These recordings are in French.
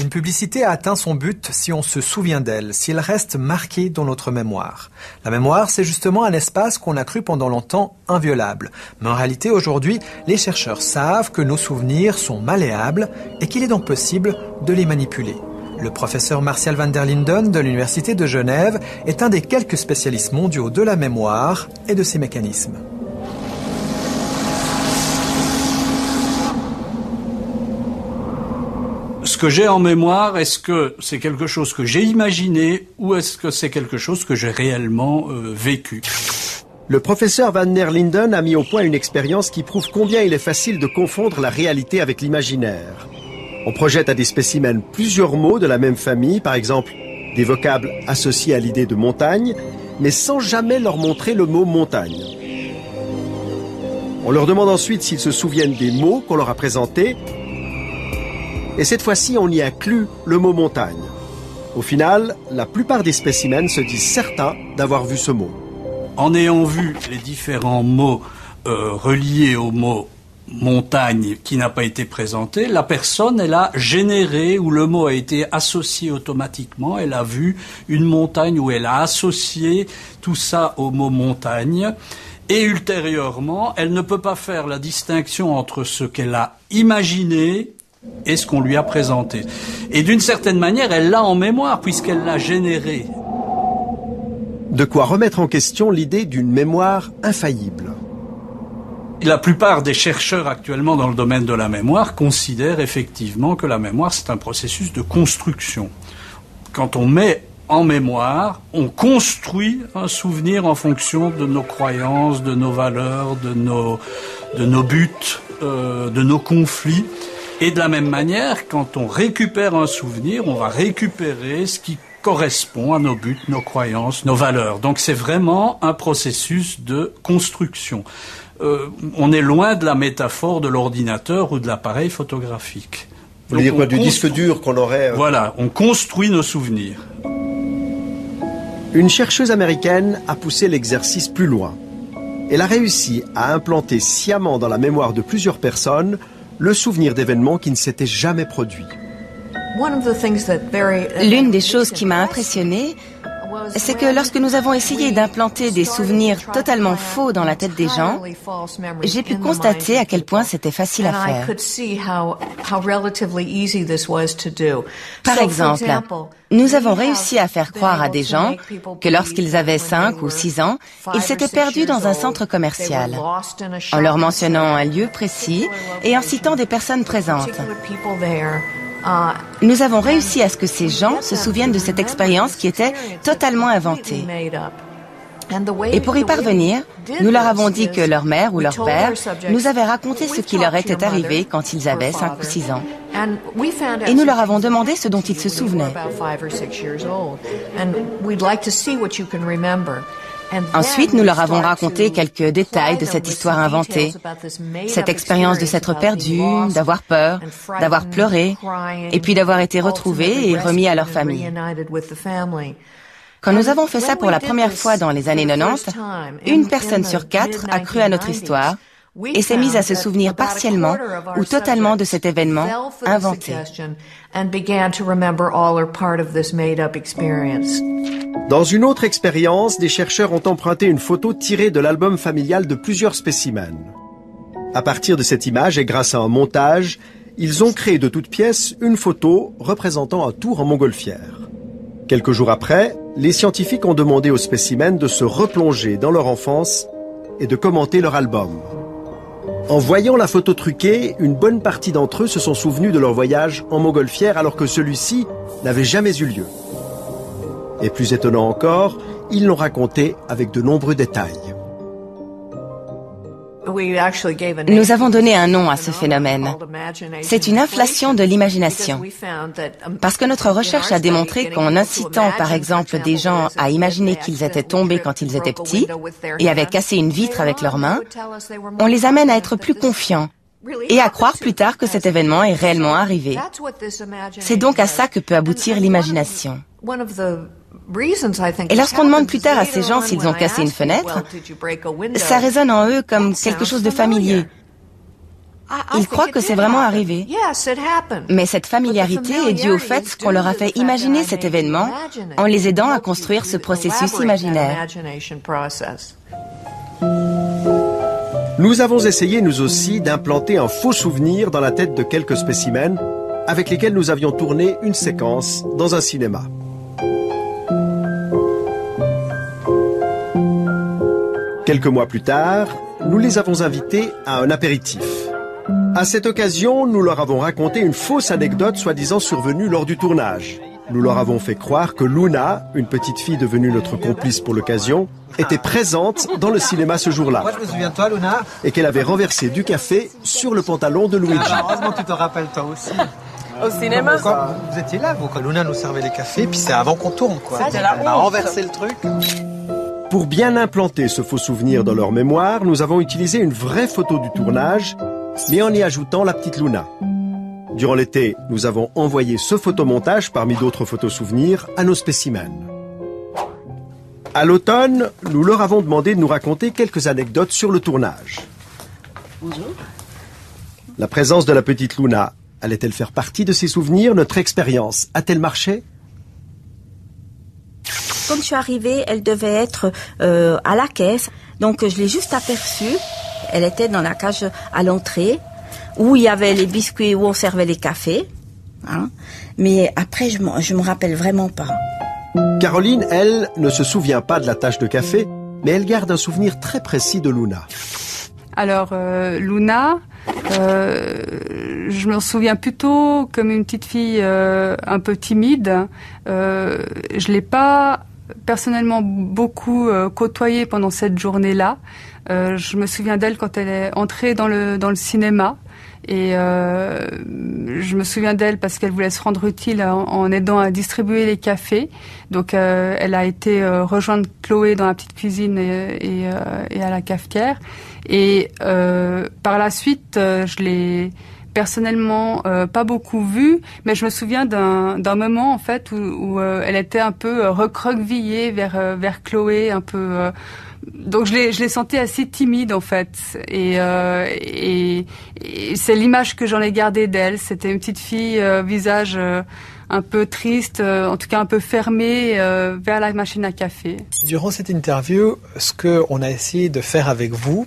Une publicité a atteint son but si on se souvient d'elle, si elle reste marquée dans notre mémoire. La mémoire, c'est justement un espace qu'on a cru pendant longtemps inviolable. Mais en réalité, aujourd'hui, les chercheurs savent que nos souvenirs sont malléables et qu'il est donc possible de les manipuler. Le professeur Martial van der Linden de l'Université de Genève est un des quelques spécialistes mondiaux de la mémoire et de ses mécanismes. Ce que j'ai en mémoire, est-ce que c'est quelque chose que j'ai imaginé ou est-ce que c'est quelque chose que j'ai réellement vécu ? Le professeur Van der Linden a mis au point une expérience qui prouve combien il est facile de confondre la réalité avec l'imaginaire. On projette à des spécimens plusieurs mots de la même famille, par exemple des vocables associés à l'idée de montagne, mais sans jamais leur montrer le mot montagne. On leur demande ensuite s'ils se souviennent des mots qu'on leur a présentés, et cette fois-ci, on y inclut le mot montagne. Au final, la plupart des spécimens se disent certains d'avoir vu ce mot. En ayant vu les différents mots reliés au mot montagne qui n'a pas été présenté, la personne, elle a généré, ou le mot a été associé automatiquement, elle a vu une montagne, ou elle a associé tout ça au mot montagne. Et ultérieurement, elle ne peut pas faire la distinction entre ce qu'elle a imaginé et ce qu'on lui a présenté. Et d'une certaine manière, elle l'a en mémoire puisqu'elle l'a généré. De quoi remettre en question l'idée d'une mémoire infaillible. La plupart des chercheurs actuellement dans le domaine de la mémoire considèrent effectivement que la mémoire, c'est un processus de construction. Quand on met en mémoire, on construit un souvenir en fonction de nos croyances, de nos valeurs, de nos buts, de nos conflits. Et de la même manière, quand on récupère un souvenir, on va récupérer ce qui correspond à nos buts, nos croyances, nos valeurs. Donc c'est vraiment un processus de construction. On est loin de la métaphore de l'ordinateur ou de l'appareil photographique. Vous voulez dire quoi, du disque dur qu'on aurait... Voilà, on construit nos souvenirs. Une chercheuse américaine a poussé l'exercice plus loin. Elle a réussi à implanter sciemment dans la mémoire de plusieurs personnes le souvenir d'événements qui ne s'étaient jamais produits. L'une des choses qui m'a impressionnée, c'est que lorsque nous avons essayé d'implanter des souvenirs totalement faux dans la tête des gens, j'ai pu constater à quel point c'était facile à faire. Par exemple, nous avons réussi à faire croire à des gens que lorsqu'ils avaient 5 ou 6 ans, ils s'étaient perdus dans un centre commercial, en leur mentionnant un lieu précis et en citant des personnes présentes. Nous avons réussi à ce que ces gens se souviennent de cette expérience qui était totalement inventée. Et pour y parvenir, nous leur avons dit que leur mère ou leur père nous avait raconté ce qui leur était arrivé quand ils avaient 5 ou 6 ans. Et nous leur avons demandé ce dont ils se souvenaient. Ensuite, nous leur avons raconté quelques détails de cette histoire inventée, cette expérience de s'être perdu, d'avoir peur, d'avoir pleuré, et puis d'avoir été retrouvés et remis à leur famille. Quand nous avons fait ça pour la première fois dans les années 90, une personne sur 4 a cru à notre histoire et s'est mise à se souvenir partiellement ou totalement de cet événement inventé. Dans une autre expérience, des chercheurs ont emprunté une photo tirée de l'album familial de plusieurs spécimens. À partir de cette image et grâce à un montage, ils ont créé de toutes pièces une photo représentant un tour en montgolfière. Quelques jours après, les scientifiques ont demandé aux spécimens de se replonger dans leur enfance et de commenter leur album. En voyant la photo truquée, une bonne partie d'entre eux se sont souvenus de leur voyage en montgolfière alors que celui-ci n'avait jamais eu lieu. Et plus étonnant encore, ils l'ont raconté avec de nombreux détails. Nous avons donné un nom à ce phénomène. C'est une inflation de l'imagination. Parce que notre recherche a démontré qu'en incitant par exemple des gens à imaginer qu'ils étaient tombés quand ils étaient petits et avaient cassé une vitre avec leurs mains, on les amène à être plus confiants et à croire plus tard que cet événement est réellement arrivé. C'est donc à ça que peut aboutir l'imagination. Et lorsqu'on demande plus tard à ces gens s'ils ont cassé une fenêtre, ça résonne en eux comme quelque chose de familier. Ils croient que c'est vraiment arrivé. Mais cette familiarité est due au fait qu'on leur a fait imaginer cet événement en les aidant à construire ce processus imaginaire. Nous avons essayé, nous aussi, d'implanter un faux souvenir dans la tête de quelques spécimens avec lesquels nous avions tourné une séquence dans un cinéma. Quelques mois plus tard, nous les avons invités à un apéritif. À cette occasion, nous leur avons raconté une fausse anecdote soi-disant survenue lors du tournage. Nous leur avons fait croire que Luna, une petite fille devenue notre complice pour l'occasion, était présente dans le cinéma ce jour-là. Moi, je me souviens de toi, Luna. Et qu'elle avait renversé du café sur le pantalon de Luigi. Heureusement que tu te rappelles toi aussi. Au cinéma? Vous étiez là, vous, quand Luna nous servait les cafés, puis c'est avant qu'on tourne, quoi. C'était la honte. Elle a renversé le truc. Pour bien implanter ce faux souvenir dans leur mémoire, nous avons utilisé une vraie photo du tournage, mais en y ajoutant la petite Luna. Durant l'été, nous avons envoyé ce photomontage parmi d'autres photos souvenirs à nos spécimens. À l'automne, nous leur avons demandé de nous raconter quelques anecdotes sur le tournage. Bonjour. La présence de la petite Luna, allait-elle faire partie de ces souvenirs? Notre expérience a-t-elle marché? Quand je suis arrivée, elle devait être à la caisse. Donc je l'ai juste aperçue. Elle était dans la cage à l'entrée, où il y avait les biscuits, où on servait les cafés. Hein. Mais après, je me rappelle vraiment pas. Caroline, elle, ne se souvient pas de la tache de café, mais elle garde un souvenir très précis de Luna. Alors, Luna, je me souviens plutôt comme une petite fille un peu timide. Je l'ai pas personnellement beaucoup côtoyée pendant cette journée-là. Je me souviens d'elle quand elle est entrée dans le cinéma. Et je me souviens d'elle parce qu'elle voulait se rendre utile en aidant à distribuer les cafés. Donc elle a été rejoindre Chloé dans la petite cuisine et à la cafetière. Et par la suite, je l'ai personnellement pas beaucoup vue, mais je me souviens d'un moment en fait où elle était un peu recroquevillée vers Chloé, un peu. Donc je l'ai sentie assez timide en fait, et c'est l'image que j'en ai gardée d'elle. C'était une petite fille, visage un peu triste, en tout cas un peu fermé vers la machine à café. Durant cette interview, ce qu'on a essayé de faire avec vous,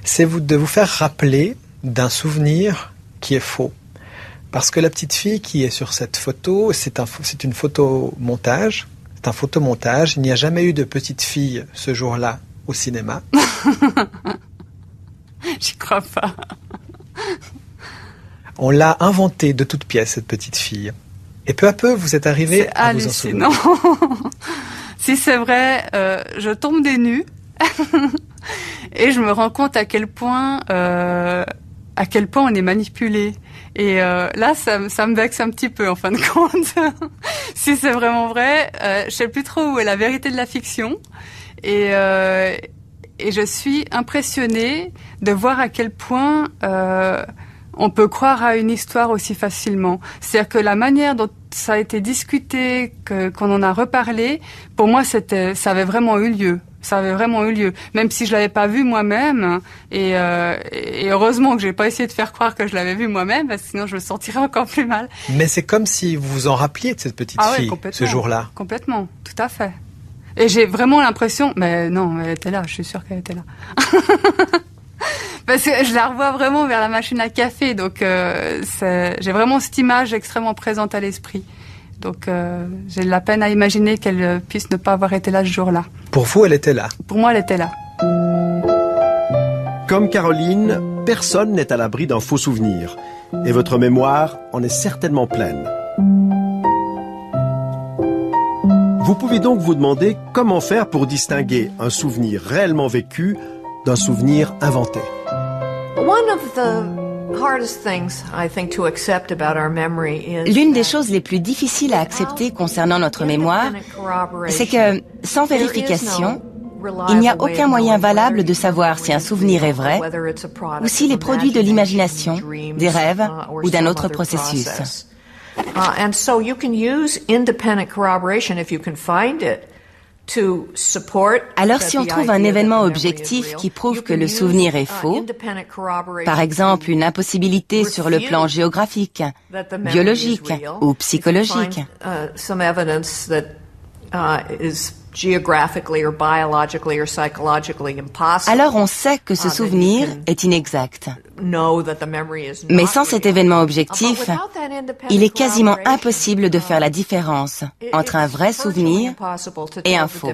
c'est de vous faire rappeler d'un souvenir qui est faux. Parce que la petite fille qui est sur cette photo, c'est une photomontage. C'est un photomontage. Il n'y a jamais eu de petite fille ce jour-là au cinéma. J'y crois pas. On l'a inventée de toutes pièces, cette petite fille. Et peu à peu, vous êtes arrivé à vous en souvenir. Si c'est vrai, je tombe des nues et je me rends compte à quel point on est manipulé. Et là, ça me vexe un petit peu, en fin de compte. Si c'est vraiment vrai, je sais plus trop où est la vérité de la fiction. Et je suis impressionnée de voir à quel point on peut croire à une histoire aussi facilement. C'est-à-dire que la manière dont ça a été discuté, qu'on en a reparlé, pour moi, ça avait vraiment eu lieu. Ça avait vraiment eu lieu, même si je l'avais pas vu moi-même. Et heureusement que j'ai pas essayé de faire croire que je l'avais vu moi-même, parce que sinon je me sentirais encore plus mal. Mais c'est comme si vous vous en rappeliez de cette petite fille ce jour-là. Complètement, tout à fait. Et j'ai vraiment l'impression, mais non, elle était là, je suis sûre qu'elle était là. Parce que je la revois vraiment vers la machine à café, donc j'ai vraiment cette image extrêmement présente à l'esprit. Donc j'ai de la peine à imaginer qu'elle puisse ne pas avoir été là ce jour-là. Pour vous, elle était là? Pour moi, elle était là. Comme Caroline, personne n'est à l'abri d'un faux souvenir. Et votre mémoire en est certainement pleine. Vous pouvez donc vous demander comment faire pour distinguer un souvenir réellement vécu d'un souvenir inventé. L'une des choses les plus difficiles à accepter concernant notre mémoire, c'est que, sans vérification, il n'y a aucun moyen valable de savoir si un souvenir est vrai ou s'il est produit de l'imagination, des rêves ou d'un autre processus. Alors si on trouve un événement objectif qui prouve que le souvenir est faux, par exemple une impossibilité sur le plan géographique, biologique ou psychologique, alors on sait que ce souvenir est inexact. Mais sans cet événement objectif, il est quasiment impossible de faire la différence entre un vrai souvenir et un faux.